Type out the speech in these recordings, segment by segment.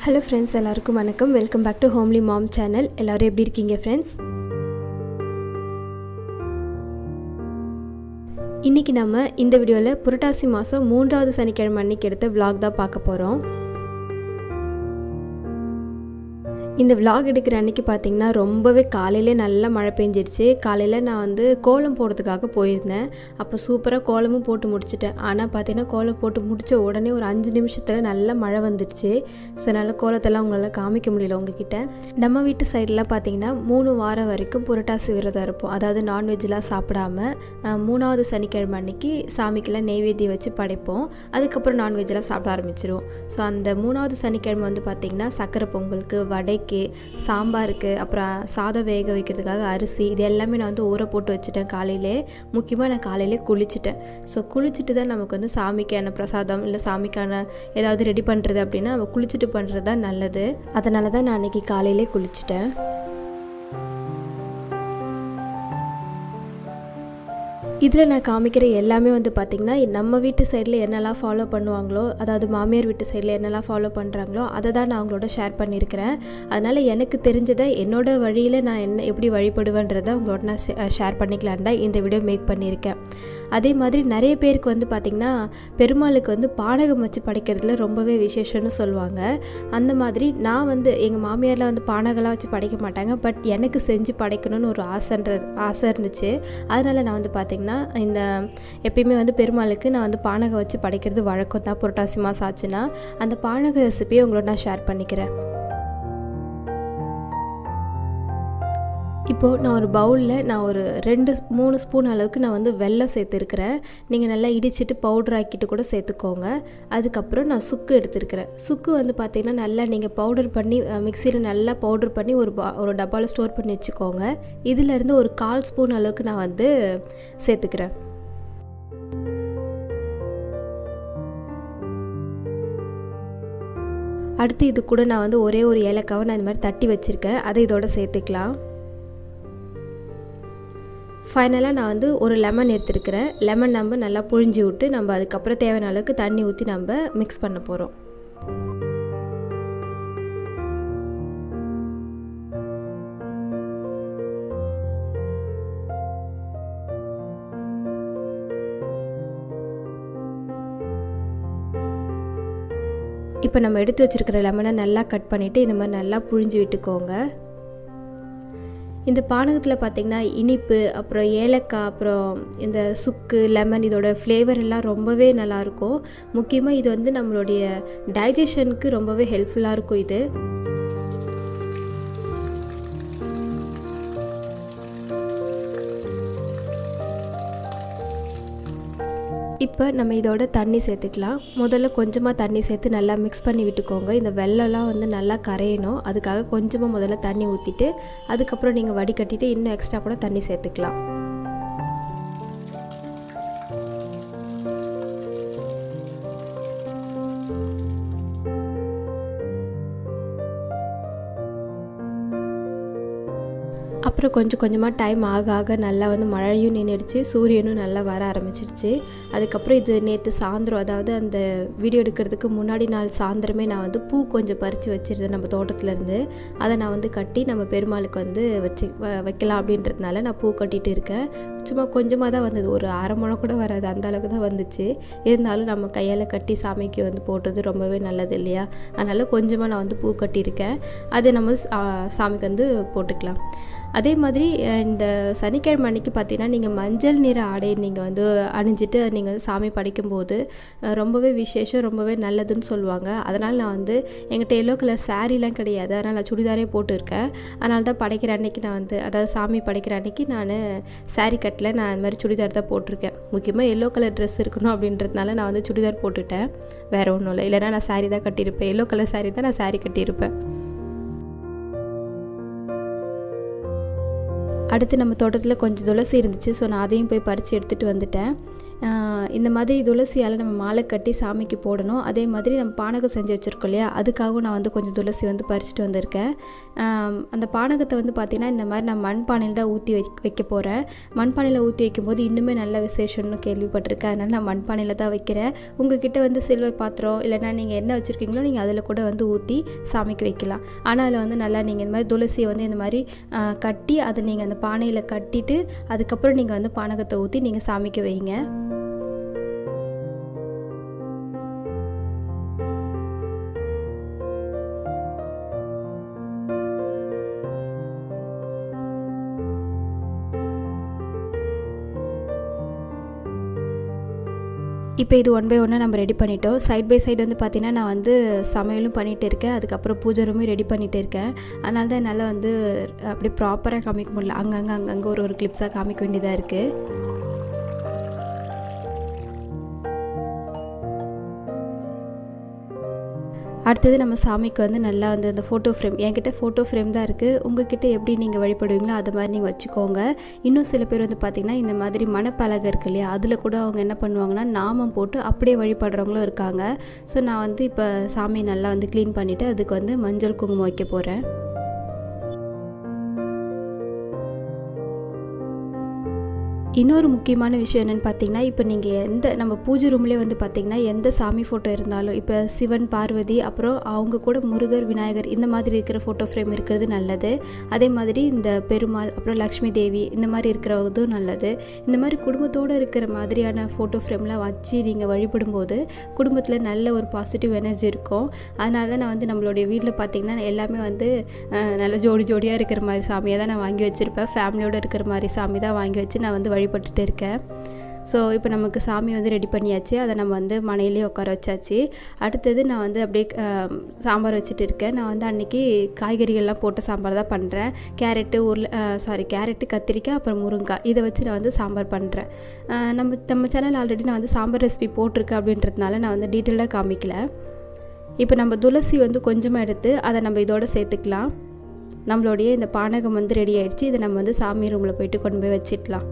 Hello friends, எல்லாருக்கும் வணக்கம். Welcome back to homely mom channel. எல்லாரும் எப்படி இருக்கீங்க ஃப்ரெண்ட்ஸ்? இன்னைக்கு நம்ம இந்த வீடியோவில் புரட்டாசி மாதம் 3வது சனிக்கிழமை அன்னைக்கு எடுத்த vlog தான் பார்க்க போகிறோம். இந்த vlog எடுக்கிற அன்னைக்கு பார்த்தீங்கன்னா ரொம்பவே காலையிலே நல்லா மழை பெஞ்சிடுச்சு. காலையில் நான் கோலம் போடுறதுக்காக போயிருந்தேன். அப்போ சூப்பராக கோலமும் போட்டு முடிச்சிட்டேன். ஆனால் பார்த்தீங்கன்னா கோலம் போட்டு முடித்த உடனே ஒரு 5 நிமிஷத்தில் நல்லா மழை வந்துடுச்சு. ஸோ என்னால் கோலத்தெல்லாம் உங்களால் காமிக்க முடியல உங்ககிட்ட. நம்ம வீட்டு சைடெலாம் பார்த்தீங்கன்னா 3 வாரம் வரைக்கும் புரட்டாசி விரதம் இருப்போம். அதாவது நான்வெஜ்லாம் சாப்பிடாம 3வது சனிக்கிழமை அன்னைக்கு சாமிக்கெல்லாம் நெய்வேத்தியம் வச்சு படைப்போம். அதுக்கப்புறம் நான்வெஜ்லாம் சாப்பிட ஆரம்பிச்சிருவோம். ஸோ அந்த 3வது சனிக்கிழமை பார்த்திங்கன்னா சக்கரை பொங்கலுக்கு, வடைக்கு, சாம்பாருக்கு, அப்புறம் சாதம் வேக வைக்கிறதுக்காக அரிசி, இது எல்லாமே நான் ஊற போட்டு வச்சுட்டேன் காலையிலே. முக்கியமாக நான் காலையிலே குளிச்சுட்டேன். ஸோ குளிச்சுட்டு தான் நமக்கு சாமிக்கான பிரசாதம் இல்லை சாமிக்கான ஏதாவது ரெடி பண்ணுறது அப்படின்னா நம்ம குளிச்சுட்டு பண்ணுறது தான் நல்லது. அதனால தான் நான் அன்றைக்கி காலையிலே குளிச்சுட்டேன். இதில் நான் காமிக்கிற எல்லாமே பார்த்திங்கன்னா நம்ம வீட்டு சைடில் என்னெல்லாம் ஃபாலோ பண்ணுவாங்களோ, அதாவது மாமியார் வீட்டு சைடில் என்னெல்லாம் ஃபாலோ பண்ணுறாங்களோ அதை தான் நான் அவங்களோட ஷேர் பண்ணியிருக்கிறேன். அதனால் எனக்கு தெரிஞ்சதை என்னோடய வழியில் நான் எப்படி வழிபடுவேன்றதை அவங்களோட நான் ஷேர் பண்ணிக்கலான்னு தான் இந்த வீடியோ மேக் பண்ணியிருக்கேன். அதே மாதிரி நிறைய பேருக்கு பார்த்திங்கன்னா பெருமாளுக்கு பானகம் வச்சு படைக்கிறதுல ரொம்பவே விசேஷம்னு சொல்லுவாங்க. அந்த மாதிரி நான் எங்கள் மாமியாரில் பானகம்லாம் வச்சு படைக்க மாட்டாங்க. பட் எனக்கு செஞ்சு படைக்கணும்னு ஒரு ஆசை இருந்துச்சு. அதனால் நான் பார்த்திங்கன்னா இந்த எப்பயுமே பெருமாளுக்கு நான் பானகம் வச்சு படைக்கிறது வழக்கம் தான். புரட்டாசி மாதம் ஆச்சுன்னா அந்த பானக ரெசிபியை உங்களோட நான் ஷேர் பண்ணிக்கிறேன். இப்போது நான் ஒரு பவுலில் நான் ஒரு 2-3 ஸ்பூன் அளவுக்கு நான் வெல்லம் சேர்த்துருக்கிறேன். நீங்கள் நல்லா இடிச்சிட்டு பவுடர் ஆக்கிட்டு கூட சேர்த்துக்கோங்க. அதுக்கப்புறம் நான் சுக்கு எடுத்துருக்கிறேன். சுக்கு பார்த்திங்கன்னா நல்லா நீங்கள் பவுடர் பண்ணி மிக்சியில் நல்லா பவுடர் பண்ணி ஒரு டப்பாவில் ஸ்டோர் பண்ணி வச்சுக்கோங்க. இதிலேருந்து ஒரு 1/4 ஸ்பூன் அளவுக்கு நான் சேர்த்துக்கிறேன். அடுத்து இது கூட நான் ஒரே ஒரு ஏலக்காவை நான் இந்த மாதிரி தட்டி வச்சுருக்கேன். அதை இதோட சேர்த்துக்கலாம். ஃபைனலாக நான் ஒரு லெமன் எடுத்துருக்கிறேன். லெமன் நம்ம நல்லா புழிஞ்சி விட்டு நம்ம அதுக்கப்புறம் தேவையான அளவுக்கு தண்ணி ஊற்றி நம்ம மிக்ஸ் பண்ண போகிறோம். இப்போ நம்ம எடுத்து வச்சுருக்கிற லெமனை நல்லா கட் பண்ணிவிட்டு இந்த மாதிரி நல்லா புழிஞ்சி விட்டுக்கோங்க. இந்த பானகத்தில் பார்த்திங்கன்னா இனிப்பு, அப்புறம் ஏலக்காய், அப்புறம் இந்த சுக்கு, லெமன், இதோட ஃப்ளேவர் எல்லாம் ரொம்பவே நல்லாயிருக்கும். முக்கியமாக இது நம்மளுடைய டைஜஷனுக்கு ரொம்பவே ஹெல்ப்ஃபுல்லாக இருக்கும். இது இப்போ நம்ம இதோட தண்ணி சேர்த்துக்கலாம். முதல்ல கொஞ்சமாக தண்ணி சேர்த்து நல்லா மிக்ஸ் பண்ணி விட்டுக்கோங்க. இந்த வெல்லம்லாம் நல்லா கரையணும். அதுக்காக கொஞ்சமாக முதல்ல தண்ணி ஊற்றிட்டு அதுக்கப்புறம் நீங்கள் வடிகட்டிட்டு இன்னும் எக்ஸ்ட்ரா கூட தண்ணி சேர்த்துக்கலாம். அப்புறம் கொஞ்சம் கொஞ்சமாக டைம் ஆக ஆக நல்லா மழையும் நின்றுடுச்சு, சூரியனும் நல்லா வர ஆரம்பிச்சிடுச்சு. அதுக்கப்புறம் இது நேற்று சாயந்தரம், அதாவது அந்த வீடியோ எடுக்கிறதுக்கு முன்னாடி நாள் சாயந்தரமே நான் பூ கொஞ்சம் பறித்து வச்சுருந்தேன் நம்ம தோட்டத்துலேருந்து. அதை நான் கட்டி நம்ம பெருமாளுக்கு வைக்கலாம் அப்படின்றதுனால நான் பூ கட்டிகிட்டு இருக்கேன். சும்மா கொஞ்சமாக தான் வந்தது, ஒரு அரை முழம் கூட வராது, அந்த அளவுக்கு தான் வந்துச்சு. இருந்தாலும் நம்ம கையால் கட்டி சாமிக்கு போட்டது ரொம்பவே நல்லது இல்லையா? அதனால் கொஞ்சமாக நான் பூ கட்டியிருக்கேன். அதை நம்ம சாமிக்கு போட்டுக்கலாம். அதே மாதிரி இந்த சனிக்கிழமை அன்னைக்கு பார்த்தீங்கன்னா நீங்கள் மஞ்சள் நிற ஆடை நீங்கள் அணிஞ்சிட்டு நீங்கள் சாமி படைக்கும்போது ரொம்பவே விசேஷம், ரொம்பவே நல்லதுன்னு சொல்லுவாங்க. அதனால் நான் எங்கிட்ட எல்லோ கலர் சாரீலாம் கிடையாது, அதனால் நான் சுடிதாரே போட்டுருக்கேன். அதனால தான் படைக்கிற அன்னைக்கு நான் அதாவது சாமி படைக்கிற அன்னைக்கு நான் சாரீ கட்டில் நான் இந்த மாதிரி சுடிதார் தான் போட்டிருக்கேன். முக்கியமாக எல்லோ கலர் ட்ரெஸ் இருக்கணும் அப்படின்றதுனால நான் சுடிதார் போட்டுட்டேன். வேறு ஒன்றும் இல்லை, இல்லைனா நான் சாரீ தான் கட்டியிருப்பேன். எல்லோ கலர் சாரீ தான் நான் சாரீ கட்டியிருப்பேன். அடுத்து நம்ம தோட்டத்தில் கொஞ்சம் துளசி இருந்துச்சு. ஸோ நான் அதையும் போய் பறித்து எடுத்துகிட்டு வந்துட்டேன். இந்த மாதிரி துளசியால் நம்ம மாலை கட்டி சாமிக்கு போடணும். அதே மாதிரி நம்ம பானகம் செஞ்சு வச்சுருக்கோம் இல்லையா, அதுக்காகவும் நான் வந்து கொஞ்சம் துளசி வந்து பறிச்சுட்டு வந்திருக்கேன். அந்த பானகத்தை வந்து பார்த்திங்கன்னா இந்த மாதிரி நான் மண்பானையில் தான் ஊற்றி வைக்க போகிறேன். மண்பானையில் ஊற்றி வைக்கும்போது இன்னுமே நல்ல விசேஷம்னு கேள்விப்பட்டிருக்கேன். அதனால் நான் மண்பானையில் தான் வைக்கிறேன். உங்ககிட்ட வந்து சில்வர் பாத்திரம் இல்லைனா நீங்கள் என்ன வச்சுருக்கீங்களோ நீங்கள் அதில் கூட வந்து ஊற்றி சாமிக்கு வைக்கலாம். ஆனால் அதில் வந்து நல்லா நீங்கள் இந்த மாதிரி துளசியை வந்து இந்த மாதிரி கட்டி அதை நீங்கள் அந்த பானையில் கட்டிட்டு அதுக்கப்புறம் நீங்கள் வந்து பானகத்தை ஊற்றி நீங்கள் சாமிக்கு வைங்க. இப்போ இது ஒன் பை ஒன்னாக நம்ம ரெடி பண்ணிட்டோம். சைட் பை சைடு வந்து பார்த்திங்கன்னா நான் வந்து சமையலும் பண்ணிகிட்டு இருக்கேன், அதுக்கப்புறம் பூஜை ரூமும் ரெடி பண்ணிகிட்டு இருக்கேன். அதனால தான் என்னால் வந்து அப்படியே ப்ராப்பராக காமிக்க முடியல. அங்கங்கே ஒரு கிளிப்ஸாக காமிக்க வேண்டியதாக இருக்குது. அடுத்தது நம்ம சாமிக்கு வந்து நல்லா வந்து அந்த ஃபோட்டோ ஃப்ரேம், என்கிட்ட ஃபோட்டோ ஃப்ரேம் தான் இருக்குது. உங்கள்கிட்ட எப்படி நீங்கள் வழிபடுவீங்களோ அது மாதிரி நீங்கள் வச்சுக்கோங்க. இன்னும் சில பேர் வந்து பார்த்திங்கன்னா இந்த மாதிரி மணப்பலகை இருக்கு இல்லையா, அதில் கூட அவங்க என்ன பண்ணுவாங்கன்னா நாமம் போட்டு அப்படியே வழிபடுறவங்களும் இருக்காங்க. ஸோ நான் வந்து இப்போ சாமி நல்லா வந்து க்ளீன் பண்ணிவிட்டு அதுக்கு வந்து மஞ்சள் குங்குமம் வைக்க போகிறேன். இன்னொரு முக்கியமான விஷயம் என்னென்னு பார்த்தீங்கன்னா, இப்போ நீங்கள் நம்ம பூஜை ரூம்லேயே வந்து பார்த்திங்கன்னா எந்த சாமி ஃபோட்டோ இருந்தாலும், இப்போ சிவன் பார்வதி அப்புறம் அவங்க கூட முருகர் விநாயகர் இந்த மாதிரி இருக்கிற ஃபோட்டோ ஃப்ரேம் இருக்கிறது நல்லது. அதே மாதிரி இந்த பெருமாள் அப்புறம் லக்ஷ்மி தேவி இந்த மாதிரி இருக்கிறதும் நல்லது. இந்த மாதிரி குடும்பத்தோடு இருக்கிற மாதிரியான ஃபோட்டோ ஃப்ரேம்லாம் வச்சு நீங்கள் வழிபடும்போது குடும்பத்தில் நல்ல ஒரு பாசிட்டிவ் எனர்ஜி இருக்கும். அதனால தான் நான் வந்து நம்மளுடைய வீட்டில் பார்த்திங்கன்னா எல்லாமே வந்து நல்ல ஜோடியாக இருக்கிற மாதிரி சாமியை தான் நான் வாங்கி வச்சுருப்பேன். ஃபேமிலியோடு இருக்கிற மாதிரி சாமி தான் வாங்கி வச்சு நான் வந்து வழிபட்டுட்டு இருக்கேன். ஸோ இப்போ நமக்கு சாமி வந்து ரெடி பண்ணியாச்சு. அதை நம்ம வந்து மனையிலே உட்கார வச்சாச்சு. அடுத்தது நான் வந்து அப்படியே சாம்பார் வச்சுட்டு இருக்கேன். நான் வந்து அன்றைக்கி காய்கறிகள்லாம் போட்டு சாம்பார் தான் பண்ணுறேன். கேரட்டு கத்திரிக்காய் அப்புறம் முருங்காய் இதை வச்சு நான் வந்து சாம்பார் பண்ணுறேன். நம்ம சேனல் ஆல்ரெடி நான் வந்து சாம்பார் ரெசிபி போட்டிருக்கேன் அப்படின்றதுனால நான் வந்து டீட்டெயிலாக காமிக்கல. இப்போ நம்ம துளசி வந்து கொஞ்சமாக எடுத்து அதை நம்ம இதோடு சேர்த்துக்கலாம். நம்மளுடைய இந்த பானகம் வந்து ரெடி ஆகிடுச்சு. இதை நம்ம வந்து சாமி ரூமில் போயிட்டு கொண்டு போய் வச்சிடலாம்.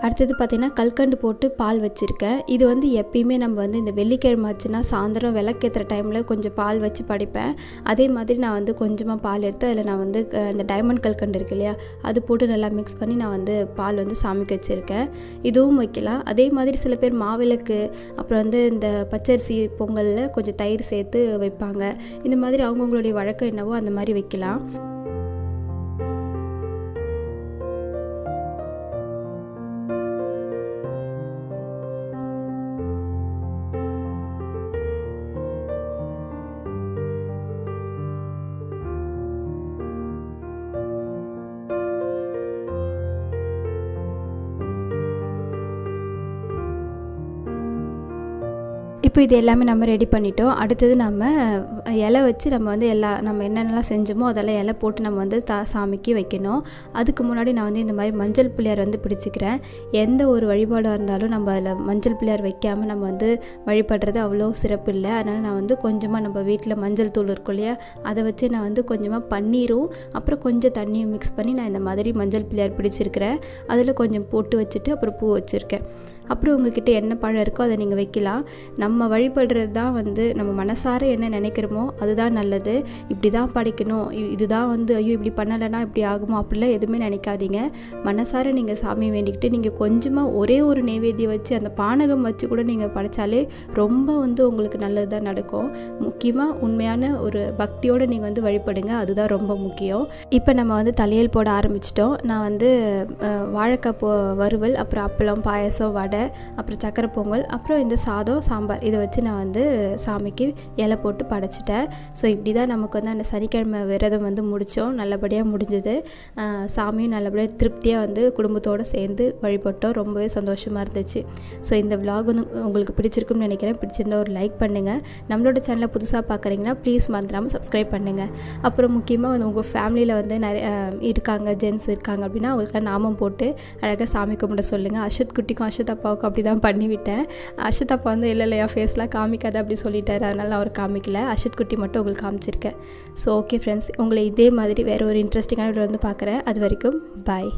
அடுத்தது பார்த்திங்கன்னா கல்கண்டு போட்டு பால் வச்சுருக்கேன். இது வந்து எப்பயுமே நம்ம வந்து இந்த வெள்ளிக்கிழமை ஆச்சுன்னா சாயந்தரம் விளக்கேற்றுற டைமில் கொஞ்சம் பால் வச்சு படிப்பேன். அதே மாதிரி நான் வந்து கொஞ்சமாக பால் எடுத்து அதில் நான் வந்து இந்த டைமண்ட் கல்கண்டு இருக்கு இல்லையா, அது போட்டு நல்லா மிக்ஸ் பண்ணி நான் வந்து பால் வந்து சாமிக்கு வச்சுருக்கேன். இதுவும் வைக்கலாம். அதே மாதிரி சில பேர் மாவிளக்கு அப்புறம் வந்து இந்த பச்சரிசி பொங்கலில் கொஞ்சம் தயிர் சேர்த்து வைப்பாங்க. இந்த மாதிரி அவங்கவுங்களுடைய வழக்கம் என்னவோ அந்த மாதிரி வைக்கலாம். இப்போ இது எல்லாமே நம்ம ரெடி பண்ணிட்டோம். அடுத்தது நம்ம இலை வச்சு நம்ம வந்து நம்ம என்னென்னலாம் செஞ்சோமோ அதெல்லாம் இலை போட்டு நம்ம வந்து சாமிக்கு வைக்கணும். அதுக்கு முன்னாடி நான் வந்து இந்த மாதிரி மஞ்சள் பிள்ளையார் வந்து பிடிச்சிக்கிறேன். எந்த ஒரு வழிபாடாக இருந்தாலும் நம்ம அதில் மஞ்சள் பிள்ளையார் வைக்காமல் நம்ம வந்து வழிபடுறது அவ்வளோ சிறப்பு இல்லை. அதனால் நான் வந்து கொஞ்சமாக நம்ம வீட்டில் மஞ்சள் தூள் இருக்கும் இல்லையா, அதை வச்சு நான் வந்து கொஞ்சமாக பன்னீரும் அப்புறம் கொஞ்சம் தண்ணியும் மிக்ஸ் பண்ணி நான் இந்த மாதிரி மஞ்சள் பிள்ளையார் பிடிச்சிருக்கிறேன். அதில் கொஞ்சம் போட்டு வச்சுட்டு அப்புறம் பூ வச்சுருக்கேன். அப்புறம் உங்ககிட்ட என்ன பழம் இருக்கோ அதை நீங்கள் வைக்கலாம். நம்ம வழிபடுறது தான் வந்து நம்ம மனசார என்ன நினைக்கிறோமோ அதுதான் நல்லது. இப்படி தான் படைக்கணும், இதுதான் வந்து ஐயோ இப்படி பண்ணலைன்னா இப்படி ஆகுமோ அப்படிலாம் எதுவுமே நினைக்காதீங்க. மனசார நீங்கள் சாமி வேண்டிக்கிட்டு நீங்கள் கொஞ்சமாக ஒரே ஒரு நைவேத்தியம் வச்சு அந்த பானகம் வச்சு கூட நீங்கள் படைச்சாலே ரொம்ப வந்து உங்களுக்கு நல்லது தான் நடக்கும். முக்கியமாக உண்மையான ஒரு பக்தியோடு நீங்கள் வந்து வழிபடுங்க, அதுதான் ரொம்ப முக்கியம். இப்போ நம்ம வந்து தலையல் போட ஆரம்பிச்சிட்டோம். நான் வந்து வாழைக்காய் வறுவல் அப்புறம் அப்பளம் பாயசம் வடை அப்புறம் சக்கரை பொங்கல் அப்புறம் இந்த சாதம் சாம்பார் இதை வச்சு நான் வந்து சாமிக்கு இலை போட்டு படைச்சிட்டேன். ஸோ இப்படி தான் நமக்கு வந்து அந்த சனிக்கிழமை விரதம் வந்து முடித்தோம். நல்லபடியாக முடிஞ்சது. சாமியும் நல்லபடியாக திருப்தியாக வந்து குடும்பத்தோடு சேர்ந்து வழிபட்டோம். ரொம்பவே சந்தோஷமாக இருந்துச்சு. ஸோ இந்த விலாக் வந்து உங்களுக்கு பிடிச்சிருக்குன்னு நினைக்கிறேன். பிடிச்சிருந்தா ஒரு லைக் பண்ணுங்கள். நம்மளோட சேனலை புதுசாக பார்க்குறீங்கன்னா ப்ளீஸ் மறந்துடாமல் சப்ஸ்கிரைப் பண்ணுங்கள். அப்புறம் முக்கியமாக வந்து உங்கள் ஃபேமிலியில் வந்து நிறைய இருக்காங்க, ஜென்ஸ் இருக்காங்க அப்படின்னா அவங்களுக்குலாம் நாமம் போட்டு அழகாக சாமி கும்பிட சொல்லுங்கள். அஸ்வத் குட்டிக்கும் அஸ்வத் அப்பாவுக்கும் அப்படி தான் பண்ணிவிட்டேன். அர்ஷத் அப்பா வந்து இல்லை என் ஃபேஸ்லாம் காமிக்காது அப்படி சொல்லிட்டாரு. அதனால் நான் அவர் காமிக்கல. அர்ஷத் குட்டி மட்டும் உங்களுக்கு காமிச்சிருக்கேன். ஸோ ஓகே ஃப்ரெண்ட்ஸ், உங்களை இதே மாதிரி வேறு ஒரு இன்ட்ரெஸ்டிங்கான வீடியோ வந்து பார்க்குறேன். அது வரைக்கும் பாய்.